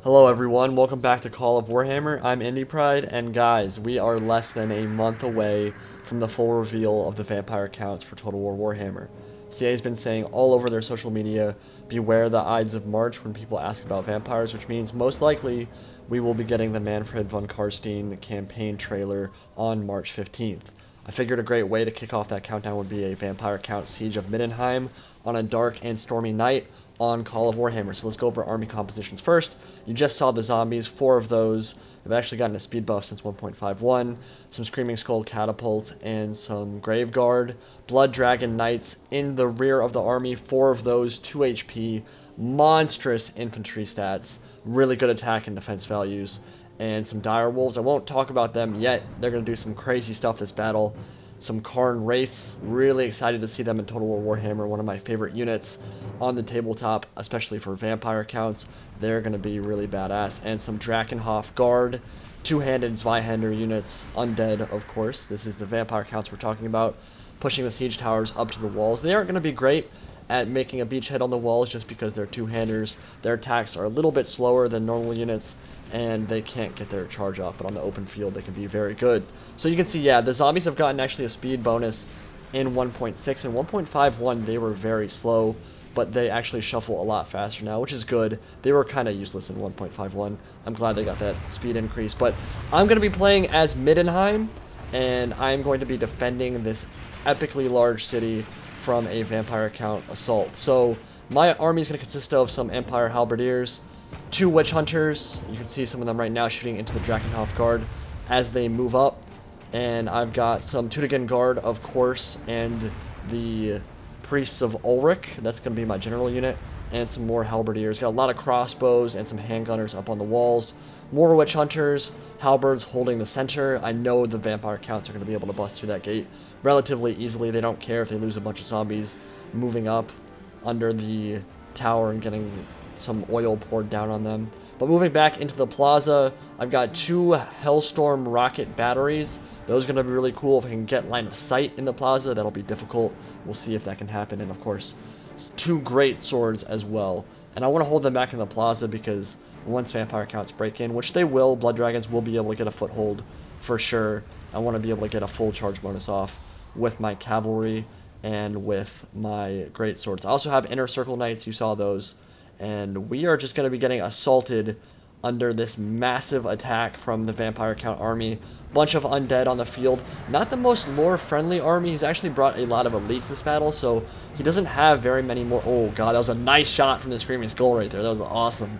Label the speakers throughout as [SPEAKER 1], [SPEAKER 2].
[SPEAKER 1] Hello everyone, welcome back to Call of Warhammer. I'm Indie Pride, and guys, we are less than a month away from the full reveal of the vampire counts for Total War Warhammer. CA's been saying all over their social media, beware the Ides of March when people ask about vampires, which means most likely we will be getting the Manfred von Karstein campaign trailer on March 15th. I figured a great way to kick off that countdown would be a vampire count siege of Middenheim on a dark and stormy night on Call of Warhammer. So let's go over army compositions first. You just saw the zombies, 4 of those have actually gotten a speed buff since 1.51, some Screaming Skull catapults, and some Grave Guard. Blood Dragon Knights in the rear of the army, 4 of those, 2 HP, monstrous infantry stats, really good attack and defense values, and some Dire Wolves. I won't talk about them yet, they're going to do some crazy stuff this battle. Some Cairn Wraiths, really excited to see them in Total War Warhammer, one of my favorite units on the tabletop, especially for vampire counts. They're going to be really badass. And some Drakenhof Guard, two-handed Zweihander units, undead, of course. This is the vampire counts we're talking about, pushing the siege towers up to the walls. They aren't going to be great at making a beachhead on the walls just because they're two-handers. Their attacks are a little bit slower than normal units, and they can't get their charge off, but on the open field they can be very good. So you can see, yeah, the zombies have gotten actually a speed bonus in 1.6, and 1.51 they were very slow, but they actually shuffle a lot faster now, which is good. They were kind of useless in 1.51. I'm glad they got that speed increase, but I'm going to be playing as Middenheim, and I'm going to be defending this epically large city from a vampire count assault. So my army is going to consist of some Empire Halberdiers, 2 Witch Hunters. You can see some of them right now shooting into the Drakenhof Guard as they move up. And I've got some Tüdingen Guard, of course, and the Priests of Ulrich. That's going to be my general unit. And some more Halberdiers. Got a lot of crossbows and some handgunners up on the walls. More Witch Hunters. Halberds holding the center. I know the vampire counts are going to be able to bust through that gate relatively easily. They don't care if they lose a bunch of zombies moving up under the tower and getting some oil poured down on them. But moving back into the plaza, I've got 2 Hellstorm rocket batteries. Those are going to be really cool if I can get line of sight in the plaza. That'll be difficult. We'll see if that can happen. And of course, 2 great swords as well. And I want to hold them back in the plaza because once vampire counts break in, which they will, blood dragons will be able to get a foothold for sure. I want to be able to get a full charge bonus off with my cavalry and with my great swords. I also have inner circle knights. You saw those. And we are just going to be getting assaulted under this massive attack from the vampire count army. Bunch of undead on the field. Not the most lore-friendly army. He's actually brought a lot of elites this battle, so he doesn't have very many more. Oh god, that was a nice shot from the Screaming Skull right there. That was awesome.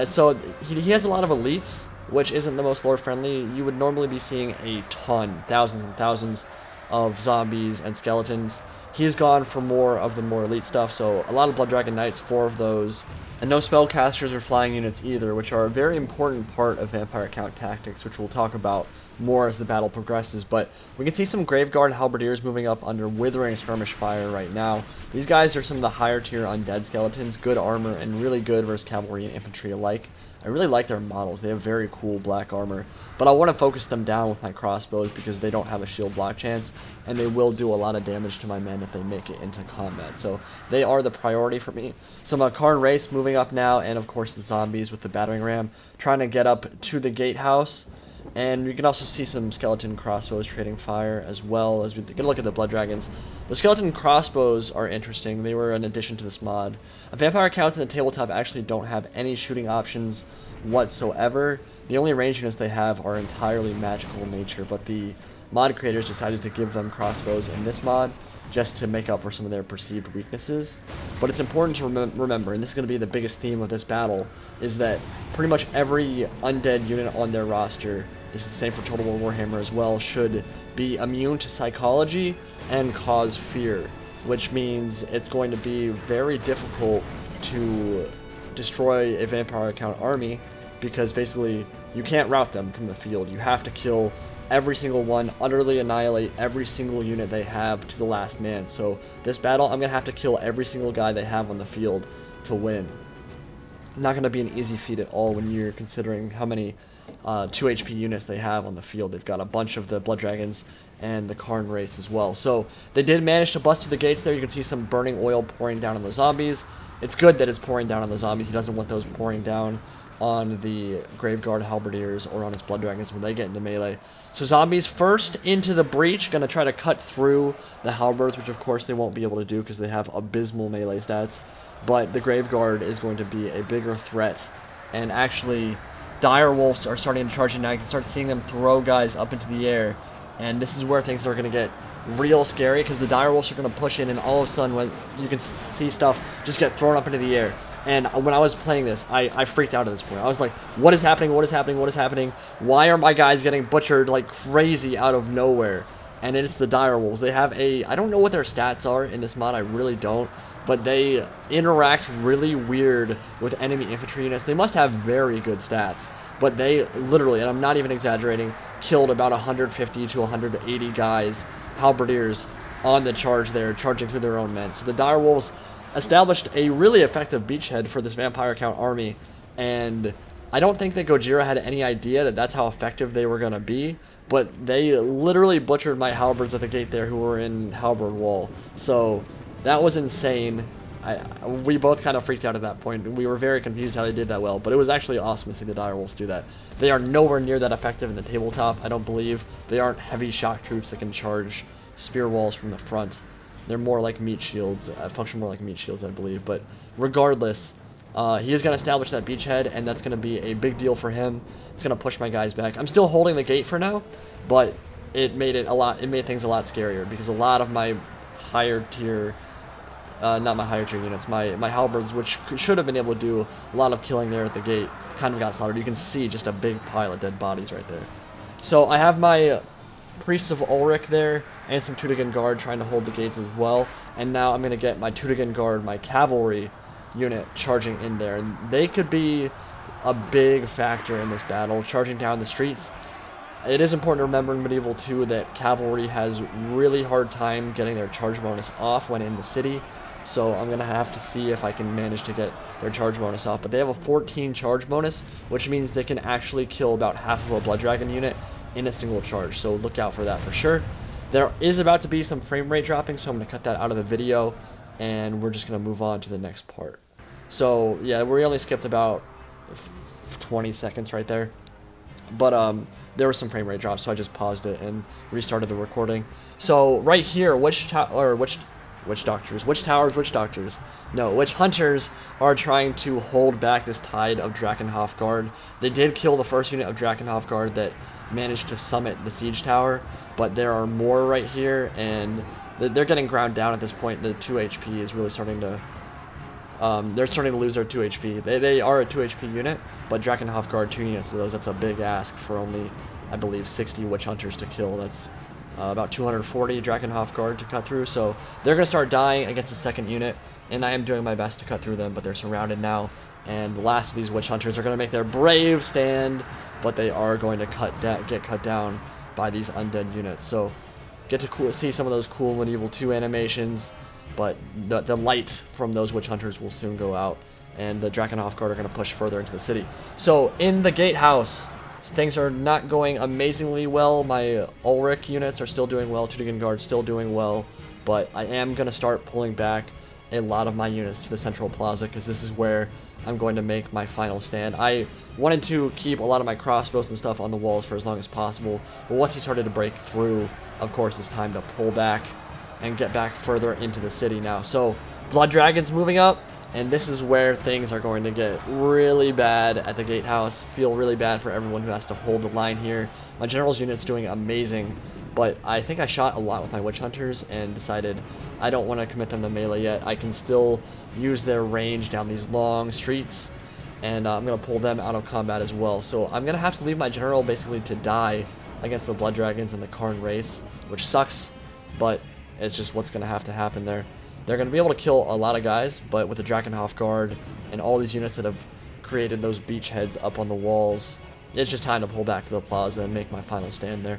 [SPEAKER 1] So he has a lot of elites, which isn't the most lore-friendly. You would normally be seeing a ton, thousands and thousands of zombies and skeletons. He's gone for more of the more elite stuff, so a lot of Blood Dragon Knights, 4 of those. And no spellcasters or flying units either, which are a very important part of vampire count tactics, which we'll talk about more as the battle progresses. But we can see some Graveguard Halberdiers moving up under Withering Skirmish Fire right now. These guys are some of the higher tier undead skeletons, good armor, and really good versus cavalry and infantry alike. I really like their models. They have very cool black armor, but I want to focus them down with my crossbows because they don't have a shield block chance, and they will do a lot of damage to my men if they make it into combat. So they are the priority for me. Some Cairn Wraiths moving up now, and of course the zombies with the battering ram trying to get up to the gatehouse. And you can also see some skeleton crossbows trading fire as well as we get a look at the blood dragons. The skeleton crossbows are interesting. They were an addition to this mod. Vampire counts in the tabletop actually don't have any shooting options whatsoever. The only range units they have are entirely magical in nature, but the mod creators decided to give them crossbows in this mod just to make up for some of their perceived weaknesses. But it's important to remember, and this is going to be the biggest theme of this battle, is that pretty much every undead unit on their roster, this is the same for Total War Warhammer as well, should be immune to psychology and cause fear, which means it's going to be very difficult to destroy a vampire count army because basically you can't rout them from the field. You have to kill every single one, utterly annihilate every single unit they have to the last man. So this battle, I'm going to have to kill every single guy they have on the field to win. Not going to be an easy feat at all when you're considering how many 2 HP units they have on the field. They've got a bunch of the Blood Dragons and the Cairn Wraiths as well. So they did manage to bust through the gates there. You can see some burning oil pouring down on the zombies. It's good that it's pouring down on the zombies. He doesn't want those pouring down on the Graveguard Halberdiers or on his Blood Dragons when they get into melee. So zombies first into the breach, going to try to cut through the halberds, which of course they won't be able to do because they have abysmal melee stats. But the Graveguard is going to be a bigger threat. And actually, dire wolves are starting to charge in now. You can start seeing them throw guys up into the air. And this is where things are going to get real scary because the dire wolves are going to push in, and all of a sudden when you can see stuff just get thrown up into the air. And when I was playing this, I freaked out at this point. I was like, what is happening? What is happening? What is happening? Why are my guys getting butchered like crazy out of nowhere? And it's the dire wolves. They have I don't know what their stats are in this mod. I really don't. But they interact really weird with enemy infantry units. They must have very good stats. But they literally, and I'm not even exaggerating, killed about 150 to 180 guys, halberdiers, on the charge there, charging through their own men. So the dire wolves established a really effective beachhead for this vampire count army, and I don't think that Gojira had any idea that that's how effective they were going to be, but they literally butchered my halberds at the gate there who were in halberd wall. So that was insane. We both kind of freaked out at that point. We were very confused how they did that well, but it was actually awesome to see the dire wolves do that. They are nowhere near that effective in the tabletop, I don't believe. They aren't heavy shock troops that can charge spear walls from the front. They're more like meat shields, function more like meat shields, I believe. But regardless, he is going to establish that beachhead, and that's going to be a big deal for him. It's going to push my guys back. I'm still holding the gate for now, but it made things a lot scarier because a lot of my higher tier, not my higher tier units, my halberds, which should have been able to do a lot of killing there at the gate, kind of got slaughtered. You can see just a big pile of dead bodies right there. So I have my Priests of Ulrich there, and some Tüdingen Guard trying to hold the gates as well. And now I'm going to get my Tüdingen Guard, my cavalry unit, charging in there. And they could be a big factor in this battle, charging down the streets. It is important to remember in Medieval 2 that cavalry has really hard time getting their charge bonus off when in the city. So I'm going to have to see if I can manage to get their charge bonus off. But they have a 14 charge bonus, which means they can actually kill about half of a Blood Dragon unit in a single charge, so look out for that for sure. There is about to be some frame rate dropping, so I'm going to cut that out of the video, and we're just going to move on to the next part. So yeah, we only skipped about 20 seconds right there, but there was some frame rate drops, so I just paused it and restarted the recording. So right here, witch hunters are trying to hold back this tide of Drakenhof Guard. They did kill the first unit of Drakenhof Guard that managed to summit the siege tower, but there are more right here, and they're getting ground down at this point. The 2 HP is really starting to they're starting to lose their 2 HP. They are a 2 HP unit, but Drakenhof Guard 2 units of those, that's a big ask for only, I believe, 60 witch hunters to kill. That's about 240 Drakenhof Guard to cut through, so they're going to start dying against the second unit, and I am doing my best to cut through them, but they're surrounded now, and the last of these witch hunters are going to make their brave stand, but they are going to get cut down by these undead units. So get to see some of those cool Medieval 2 animations, but the light from those witch hunters will soon go out, and the Drakenhof Guard are going to push further into the city. So in the Gatehouse, things are not going amazingly well. My Ulrich units are still doing well, Tüdingen Guard still doing well, but I am going to start pulling back a lot of my units to the central plaza because this is where I'm going to make my final stand. I wanted to keep a lot of my crossbows and stuff on the walls for as long as possible, but once he started to break through, of course, it's time to pull back and get back further into the city now. So Blood Dragon's moving up, and this is where things are going to get really bad at the Gatehouse. Feel really bad for everyone who has to hold the line here. My general's unit's doing amazing, but I think I shot a lot with my witch hunters and decided I don't want to commit them to melee yet. I can still use their range down these long streets, and I'm going to pull them out of combat as well. So I'm going to have to leave my general basically to die against the Blood Dragons and the Cairn Wraiths, which sucks, but it's just what's going to have to happen there. They're going to be able to kill a lot of guys, but with the Drakenhof Guard and all these units that have created those beachheads up on the walls, it's just time to pull back to the plaza and make my final stand there.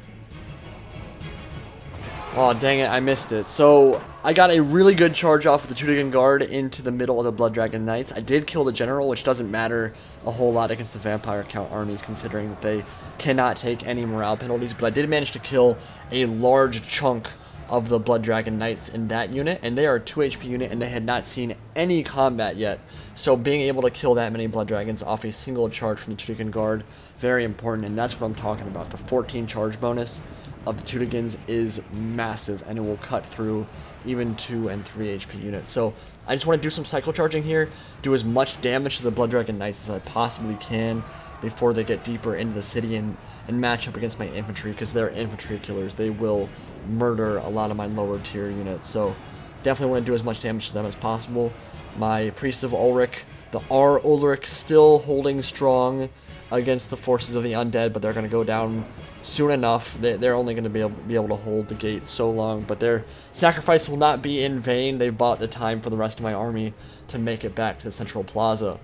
[SPEAKER 1] Oh, dang it, I missed it. So, I got a really good charge off with the Tüdingen Guard into the middle of the Blood Dragon Knights. I did kill the general, which doesn't matter a whole lot against the Vampire Count armies, considering that they cannot take any morale penalties, but I did manage to kill a large chunk of the Blood Dragon Knights in that unit, and they are a 2 HP unit, and they had not seen any combat yet. So being able to kill that many Blood Dragons off a single charge from the Teutogan Guard, very important, and that's what I'm talking about. The 14 charge bonus of the Teutogans is massive, and it will cut through even 2 and 3 HP units. So I just want to do some cycle charging here, do as much damage to the Blood Dragon Knights as I possibly can before they get deeper into the city and match up against my infantry, because they're infantry killers. They will murder a lot of my lower tier units, so definitely want to do as much damage to them as possible. My Priests of Ulrich, the R. Ulrich, still holding strong against the forces of the undead, but they're going to go down soon enough. They're only going to be able to hold the gate so long, but their sacrifice will not be in vain. They've bought the time for the rest of my army to make it back to the central plaza.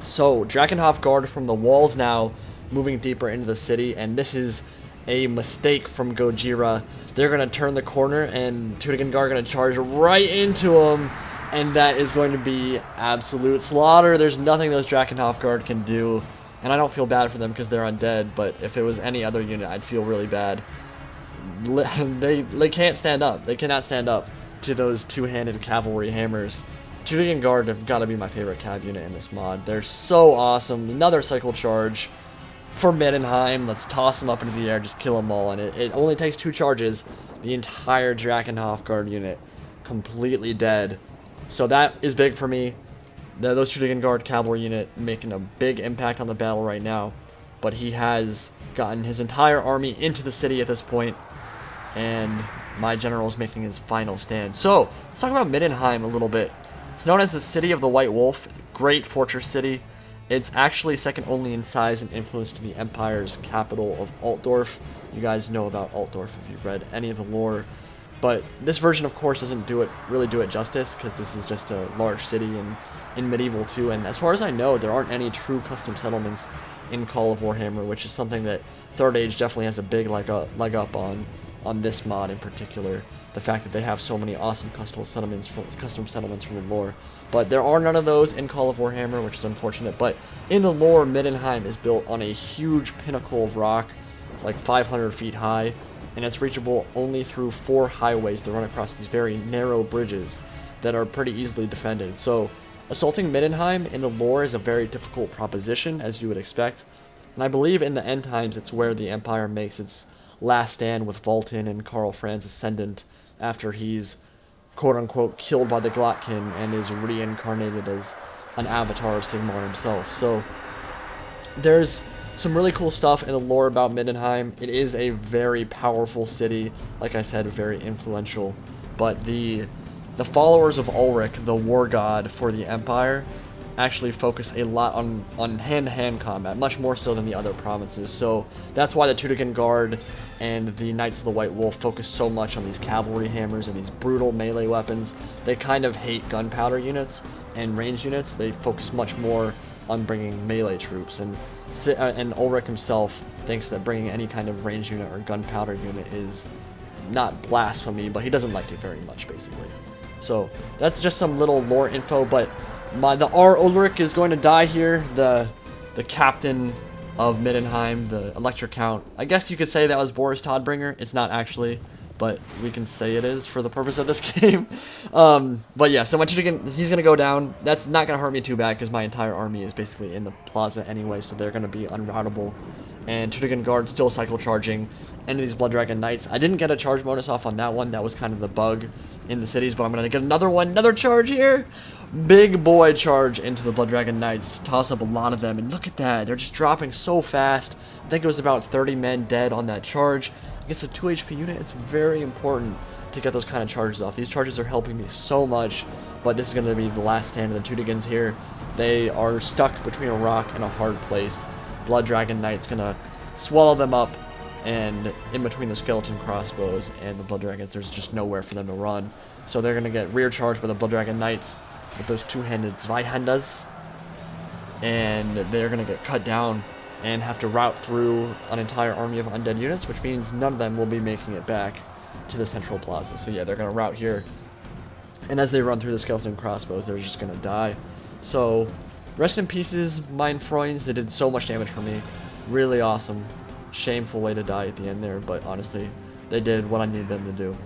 [SPEAKER 1] So Drakenhof Guard from the walls now, moving deeper into the city, and this is a mistake from Gojira. They're going to turn the corner, and Teutogan Guard are going to charge right into them, and that is going to be absolute slaughter. There's nothing those Drakenhof Guard can do, and I don't feel bad for them because they're undead, but if it was any other unit, I'd feel really bad. They can't stand up. They cannot stand up to those two-handed cavalry hammers. Teutogan Guard have got to be my favorite cav unit in this mod. They're so awesome. Another cycle charge for Middenheim. Let's toss them up into the air, just kill them all, and it only takes 2 charges. The entire Drakenhof Guard unit completely dead. So that is big for me. Those Teutogan Guard cavalry unit making a big impact on the battle right now, but he has gotten his entire army into the city at this point, and my general is making his final stand. So let's talk about Middenheim a little bit. It's known as the City of the White Wolf, great fortress city. It's actually second only in size and influence to the Empire's capital of Altdorf. You guys know about Altdorf if you've read any of the lore. But this version, of course, doesn't really do it justice, because this is just a large city in Medieval 2. And as far as I know, there aren't any true custom settlements in Call of Warhammer, which is something that Third Age definitely has a big leg up on this mod in particular. The fact that they have so many awesome custom settlements from the lore. But there are none of those in Call of Warhammer, which is unfortunate. But in the lore, Middenheim is built on a huge pinnacle of rock. It's like 500 feet high, and it's reachable only through 4 highways that run across these very narrow bridges that are pretty easily defended. So assaulting Middenheim in the lore is a very difficult proposition, as you would expect. And I believe in the end times it's where the Empire makes its last stand with Vulcan and Karl Franz Ascendant, after he's quote-unquote killed by the Glotkin and is reincarnated as an avatar of Sigmar himself. So there's some really cool stuff in the lore about Middenheim. It is a very powerful city, like I said, very influential. But the followers of Ulrich, the war god for the Empire, actually focus a lot on hand-to-hand combat, much more so than the other provinces. So that's why the Teutogan Guard and the Knights of the White Wolf focus so much on these cavalry hammers and these brutal melee weapons. They kind of hate gunpowder units and range units. They focus much more on bringing melee troops, and Ulrich himself thinks that bringing any kind of range unit or gunpowder unit is not blasphemy, but he doesn't like it very much, basically. So that's just some little lore info, but the R. Ulrich is going to die here, the captain of Middenheim, the Elector Count. I guess you could say that was Boris Todbringer. It's not actually, but we can say it is for the purpose of this game. But yeah, so he's going to go down. That's not going to hurt me too bad, because my entire army is basically in the plaza anyway, so they're going to be unroutable. And Teutogan Guard still cycle charging into these Blood Dragon Knights. I didn't get a charge bonus off on that one. That was kind of the bug in the cities, but I'm going to get another charge here. Big boy charge into the Blood Dragon Knights. Toss up a lot of them, and look at that. They're just dropping so fast. I think it was about 30 men dead on that charge. Against a 2 HP unit, it's very important to get those kind of charges off. These charges are helping me so much, but this is going to be the last stand of the Teutogans here. They are stuck between a rock and a hard place. Blood Dragon Knight's going to swallow them up, and in between the skeleton crossbows and the Blood Dragons, there's just nowhere for them to run. So they're going to get rear charged by the Blood Dragon Knights with those two-handed Zweihandas, and they're going to get cut down and have to route through an entire army of undead units, which means none of them will be making it back to the central plaza. So yeah, they're going to route here, and as they run through the skeleton crossbows, they're just going to die. So rest in pieces, Mein Freunds. They did so much damage for me. Really awesome. Shameful way to die at the end there, but honestly, they did what I needed them to do.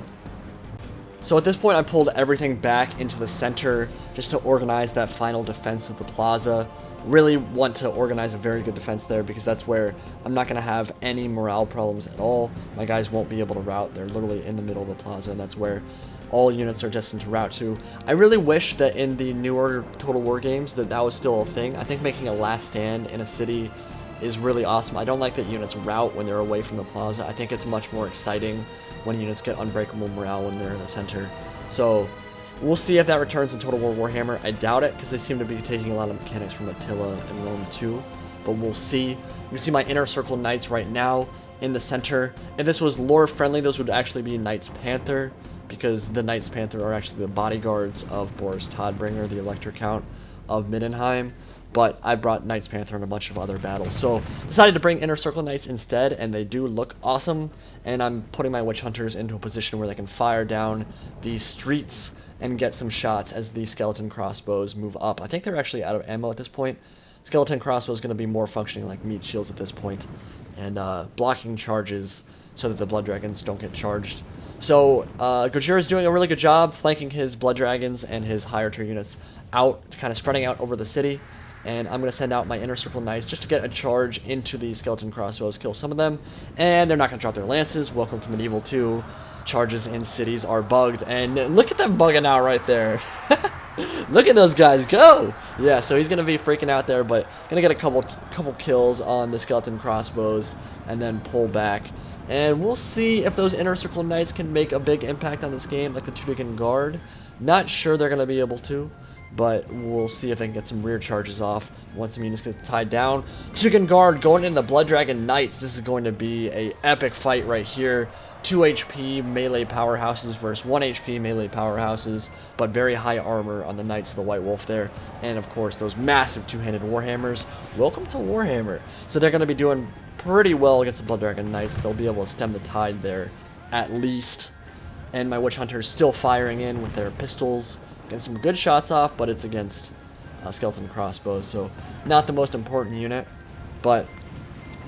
[SPEAKER 1] So at this point, I pulled everything back into the center just to organize that final defense of the plaza. Really want to organize a very good defense there because that's where I'm not going to have any morale problems at all. My guys won't be able to route. They're literally in the middle of the plaza, and that's where all units are destined to route to. I really wish that in the newer Total War games that was still a thing. I think making a last stand in a city is really awesome. I don't like that units route when they're away from the plaza. I think it's much more exciting when units get unbreakable morale when they're in the center. So we'll see if that returns in Total War Warhammer. I doubt it because they seem to be taking a lot of mechanics from Attila and Rome too. But we'll see. You can see my Inner Circle Knights right now in the center. If this was lore friendly, those would actually be Knights Panther, because the Knights Panther are actually the bodyguards of Boris Todbringer, the Elector Count of Middenheim. But I brought Knights Panther in a bunch of other battles. So decided to bring Inner Circle Knights instead, and they do look awesome. And I'm putting my Witch Hunters into a position where they can fire down these streets and get some shots as the skeleton crossbows move up. I think they're actually out of ammo at this point. Skeleton crossbow is going to be more functioning like meat shields at this point, and blocking charges so that the Blood Dragons don't get charged. So Gojira is doing a really good job flanking his Blood Dragons and his higher tier units out, kind of spreading out over the city. And I'm going to send out my Inner Circle Knights just to get a charge into the skeleton crossbows, kill some of them, and they're not going to drop their lances. Welcome to Medieval 2. Charges in cities are bugged, and look at them bugging out right there. Look at those guys go! Yeah, so he's going to be freaking out there, but going to get a couple kills on the skeleton crossbows and then pull back. And we'll see if those Inner Circle Knights can make a big impact on this game, like the Teutogan Guard. Not sure they're going to be able to, but we'll see if they can get some rear charges off once some units get tied down. Teutogan Guard going into the Blood Dragon Knights. This is going to be an epic fight right here. 2 HP melee powerhouses versus 1 HP melee powerhouses, but very high armor on the Knights of the White Wolf there. And of course, those massive two-handed Warhammers. Welcome to Warhammer. So they're going to be doing pretty well against the Blood Dragon Knights. They'll be able to stem the tide there, at least. And my Witch Hunters still firing in with their pistols. Getting some good shots off, but it's against skeleton crossbows, so not the most important unit. But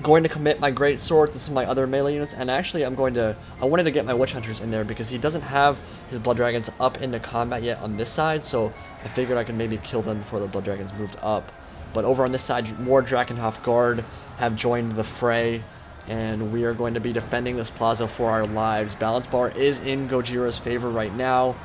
[SPEAKER 1] going to commit my great swords to some of my other melee units, and actually I wanted to get my Witch Hunters in there because he doesn't have his Blood Dragons up into combat yet on this side, so I figured I could maybe kill them before the Blood Dragons moved up. But over on this side, more Drakenhof Guard have joined the fray, and we are going to be defending this plaza for our lives. Balance bar is in Gojira's favor right now.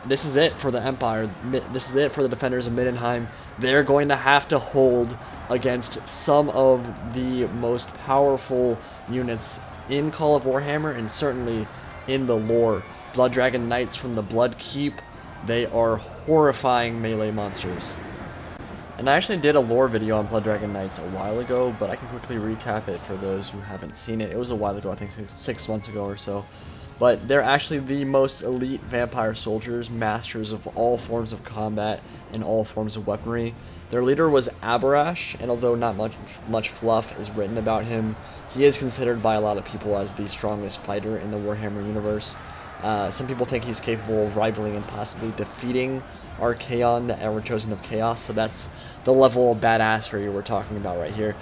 [SPEAKER 1] This is it for the Empire. This is it for the defenders of Middenheim. They're going to have to hold against some of the most powerful units in Call of Warhammer and certainly in the lore. Blood Dragon Knights from the Blood Keep. They are horrifying melee monsters. And I actually did a lore video on Blood Dragon Knights a while ago, but I can quickly recap it for those who haven't seen it. It was a while ago, I think 6 months ago or so. But they're actually the most elite vampire soldiers, masters of all forms of combat and all forms of weaponry. Their leader was Abarash, and although not much fluff is written about him, he is considered by a lot of people as the strongest fighter in the Warhammer universe. Some people think he's capable of rivaling and possibly defeating Archaon, the Ever Chosen of Chaos, so that's the level of badassery we're talking about right here.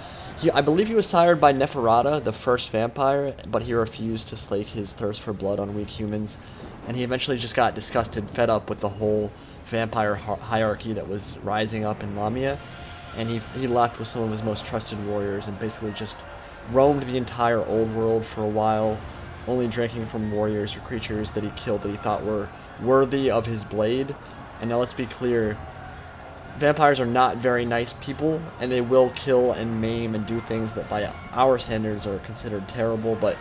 [SPEAKER 1] I believe he was sired by Neferata, the first vampire, but he refused to slake his thirst for blood on weak humans, and he eventually just got disgusted, fed up with the whole vampire hierarchy that was rising up in Lamia, and he left with some of his most trusted warriors and basically just roamed the entire old world for a while, only drinking from warriors or creatures that he killed that he thought were worthy of his blade. And now let's be clear, vampires are not very nice people, and they will kill and maim and do things that by our standards are considered terrible, but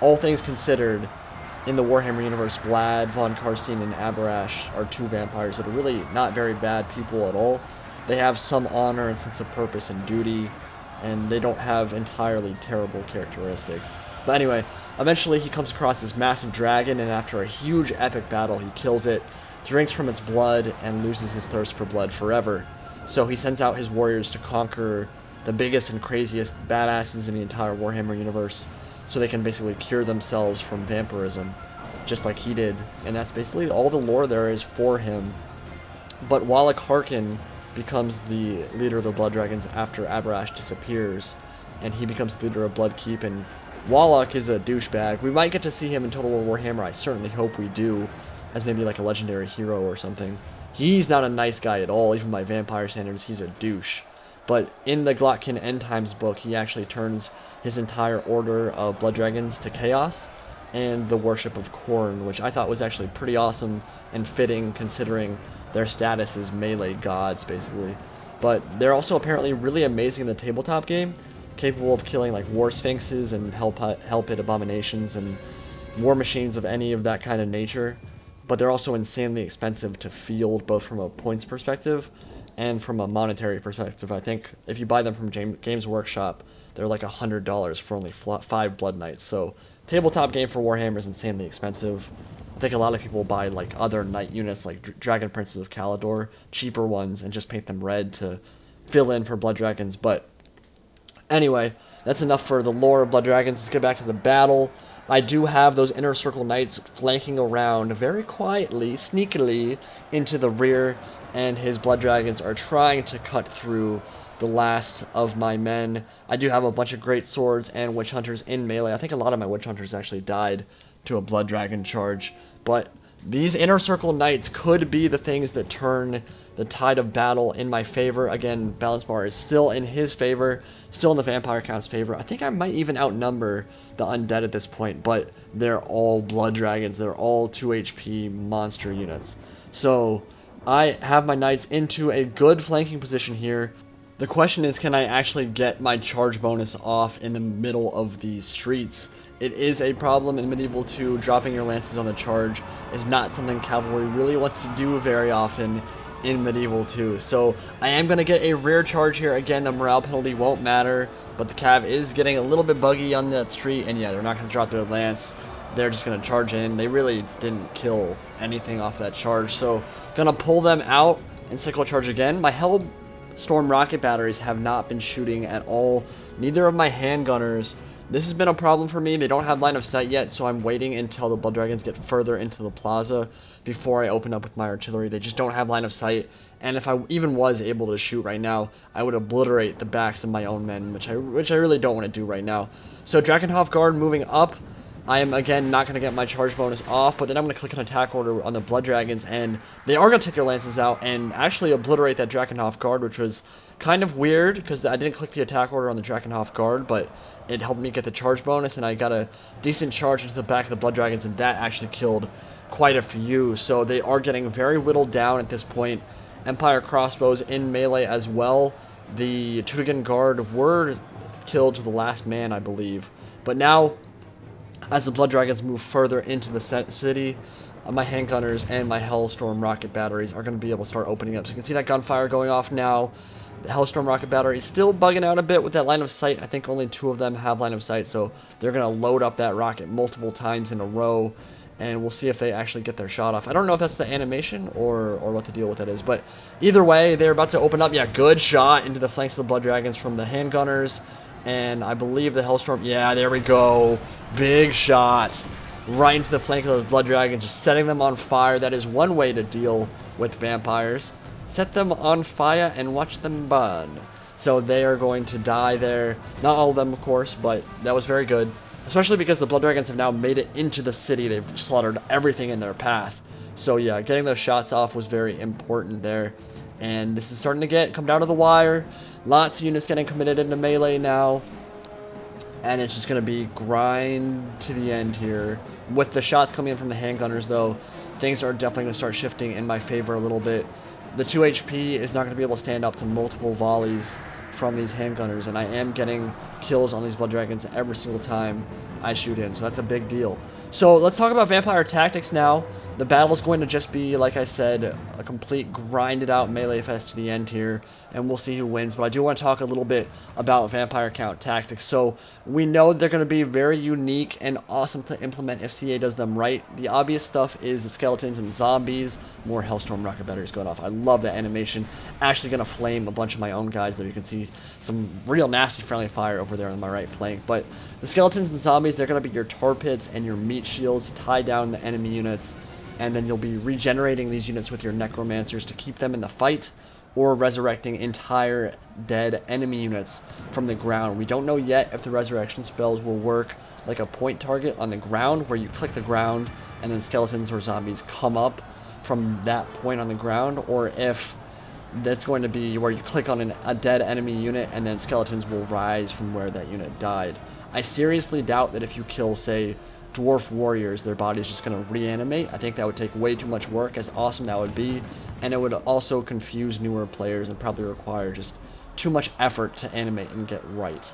[SPEAKER 1] all things considered, in the Warhammer universe, Vlad, Von Karstein, and Abarash are 2 vampires that are really not very bad people at all. They have some honor and sense of purpose and duty, and they don't have entirely terrible characteristics. But anyway, eventually he comes across this massive dragon, and after a huge epic battle, he kills it, drinks from its blood, and loses his thirst for blood forever. So he sends out his warriors to conquer the biggest and craziest badasses in the entire Warhammer universe, so they can basically cure themselves from vampirism, just like he did. And that's basically all the lore there is for him. But Wallach Harkin becomes the leader of the Blood Dragons after Abarash disappears, and he becomes the leader of Blood Keep, and Wallach is a douchebag. We might get to see him in Total War Warhammer. I certainly hope we do, as maybe like a legendary hero or something. He's not a nice guy at all, even by vampire standards. He's a douche. But in the Glotkin End Times book, he actually turns his entire order of blood dragons to chaos and the worship of Khorne, which I thought was actually pretty awesome and fitting considering their status as melee gods, basically. But they're also apparently really amazing in the tabletop game, capable of killing like war sphinxes and hellpit abominations and war machines of any of that kind of nature. But they're also insanely expensive to field, both from a points perspective and from a monetary perspective. I think if you buy them from Games Workshop, they're like $100 for only 5 Blood Knights. So tabletop game for Warhammer is insanely expensive. I think a lot of people buy like other knight units like Dragon Princes of Caledor, cheaper ones, and just paint them red to fill in for Blood Dragons. But anyway, that's enough for the lore of Blood Dragons. Let's get back to the battle. I do have those Inner Circle Knights flanking around very quietly, sneakily, into the rear, and his Blood Dragons are trying to cut through the last of my men. I do have a bunch of great swords and witch hunters in melee. I think a lot of my witch hunters actually died to a blood dragon charge, but these Inner Circle Knights could be the things that turn the tide of battle in my favor. Again, balance bar is still in his favor, still in the vampire count's favor. I think I might even outnumber the undead at this point, but they're all blood dragons. They're all 2 HP monster units. So I have my knights into a good flanking position here. The question is, can I actually get my charge bonus off in the middle of these streets? It is a problem in Medieval 2. Dropping your lances on the charge is not something cavalry really wants to do very often in Medieval 2. So I am going to get a rear charge here. Again, the morale penalty won't matter, but the cav is getting a little bit buggy on that street, and yeah, they're not going to drop their lance. They're just going to charge in. They really didn't kill anything off that charge, so going to pull them out and cycle charge again. My Hellstorm rocket batteries have not been shooting at all. Neither of my handgunners. This has been a problem for me. They don't have line of sight yet, so I'm waiting until the Blood Dragons get further into the plaza before I open up with my artillery. They just don't have line of sight, and if I even was able to shoot right now, I would obliterate the backs of my own men, which I really don't want to do right now. So Drakenhof Guard moving up. I am, again, not going to get my charge bonus off, but then I'm going to click an attack order on the Blood Dragons, and they are going to take their lances out and actually obliterate that Drakenhof Guard, which was kind of weird, because I didn't click the attack order on the Drakenhof Guard, but it helped me get the charge bonus, and I got a decent charge into the back of the Blood Dragons, and that actually killed quite a few. So they are getting very whittled down at this point. Empire Crossbows in melee as well. The Tübingen Guard were killed to the last man, I believe. But now, as the Blood Dragons move further into the city, my handgunners and my Hellstorm rocket batteries are going to be able to start opening up. So you can see that gunfire going off now. The Hellstorm rocket battery is still bugging out a bit with that line of sight. I think only 2 of them have line of sight, so they're going to load up that rocket multiple times in a row, and we'll see if they actually get their shot off. I don't know if that's the animation or what the deal with that is, but either way, they're about to open up. Yeah, good shot into the flanks of the Blood Dragons from the handgunners, and I believe the Hellstorm, yeah, there we go. Big shot right into the flank of the Blood Dragons, just setting them on fire. That is one way to deal with vampires. Set them on fire and watch them burn. So they are going to die there. Not all of them, of course, but that was very good. Especially because the Blood Dragons have now made it into the city. They've slaughtered everything in their path. So yeah, getting those shots off was very important there. And this is starting to come down to the wire. Lots of units getting committed into melee now. And it's just going to be grind to the end here. With the shots coming in from the handgunners, though, things are definitely going to start shifting in my favor a little bit. The 2 HP is not going to be able to stand up to multiple volleys from these handgunners, and I am getting kills on these Blood Dragons every single time I shoot in, so that's a big deal. So let's talk about Vampire Tactics now. The battle is going to just be, like I said, a complete grinded out melee fest to the end here, and we'll see who wins. But I do want to talk a little bit about Vampire Count Tactics. So we know they're going to be very unique and awesome to implement if CA does them right. The obvious stuff is the skeletons and zombies. More Hellstorm rocket batteries going off. I love that animation. Actually going to flame a bunch of my own guys there. You can see some real nasty friendly fire over there on my right flank. But the skeletons and zombies, they're going to be your tar pits and your meat shields. Tie down the enemy units, and then you'll be regenerating these units with your necromancers to keep them in the fight, or resurrecting entire dead enemy units from the ground. We don't know yet if the resurrection spells will work like a point target on the ground, where you click the ground and then skeletons or zombies come up from that point on the ground, or if that's going to be where you click on a dead enemy unit and then skeletons will rise from where that unit died. I seriously doubt that if you kill, say, dwarf warriors, their body's just going to reanimate. I think that would take way too much work, as awesome that would be, and it would also confuse newer players and probably require just too much effort to animate and get right.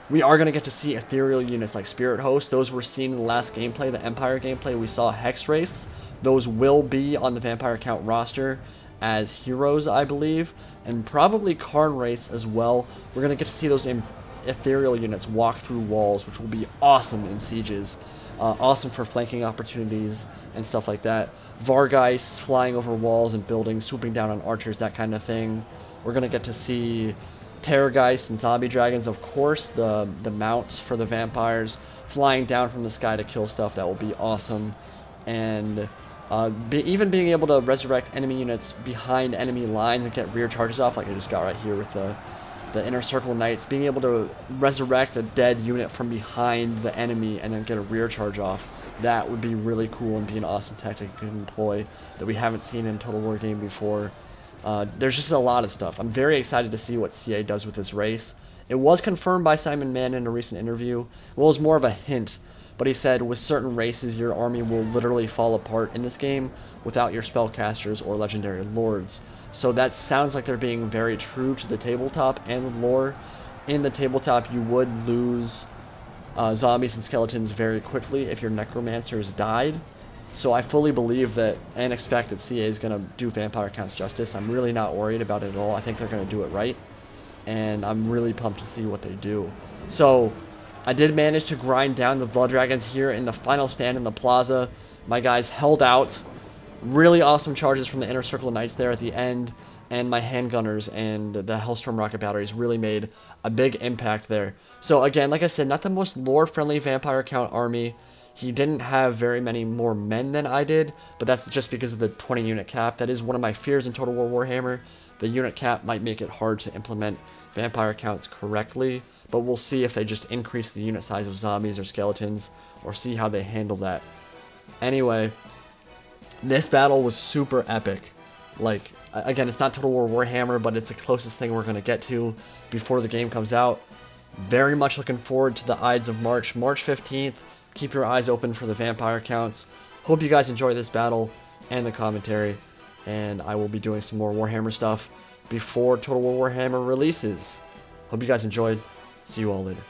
[SPEAKER 1] We are going to get to see ethereal units like spirit hosts. Those were seen in the last gameplay, the Empire gameplay. We saw hex wraiths. Those will be on the vampire count roster as heroes, I believe, and probably Cairn Wraiths as well. We're going to get to see those ethereal units walk through walls, which will be awesome in sieges. Awesome for flanking opportunities and stuff like that. Vargeists flying over walls and buildings, swooping down on archers, that kind of thing. We're going to get to see Terrorgeist and zombie dragons, of course, the mounts for the vampires, flying down from the sky to kill stuff. That will be awesome. And even being able to resurrect enemy units behind enemy lines and get rear charges off, like I just got right here with the Inner Circle Knights, being able to resurrect a dead unit from behind the enemy and then get a rear charge off, that would be really cool and be an awesome tactic you can employ that we haven't seen in Total War game before. There's just a lot of stuff. I'm very excited to see what CA does with this race. It was confirmed by Simon Mann in a recent interview. Well, it was more of a hint, but he said with certain races, your army will literally fall apart in this game without your spellcasters or legendary lords. So that sounds like they're being very true to the tabletop and lore. In the tabletop, you would lose zombies and skeletons very quickly if your necromancers died. So I fully believe that and expect that CA is going to do vampire counts justice. I'm really not worried about it at all. I think they're going to do it right, and I'm really pumped to see what they do. So I did manage to grind down the blood dragons here in the final stand in the plaza. My guys held out. Really awesome charges from the Inner Circle Knights there at the end, and my handgunners and the Hellstorm rocket batteries really made a big impact there. So again, like I said, not the most lore-friendly vampire count army. He didn't have very many more men than I did, but that's just because of the 20 unit cap. That is one of my fears in Total War Warhammer. The unit cap might make it hard to implement vampire counts correctly, but we'll see if they just increase the unit size of zombies or skeletons, or see how they handle that. Anyway, this battle was super epic. Like, again, it's not Total War Warhammer, but it's the closest thing we're going to get to before the game comes out. Very much looking forward to the Ides of March, March 15th. Keep your eyes open for the vampire counts. Hope you guys enjoy this battle and the commentary, and I will be doing some more Warhammer stuff before Total War Warhammer releases. Hope you guys enjoyed. See you all later.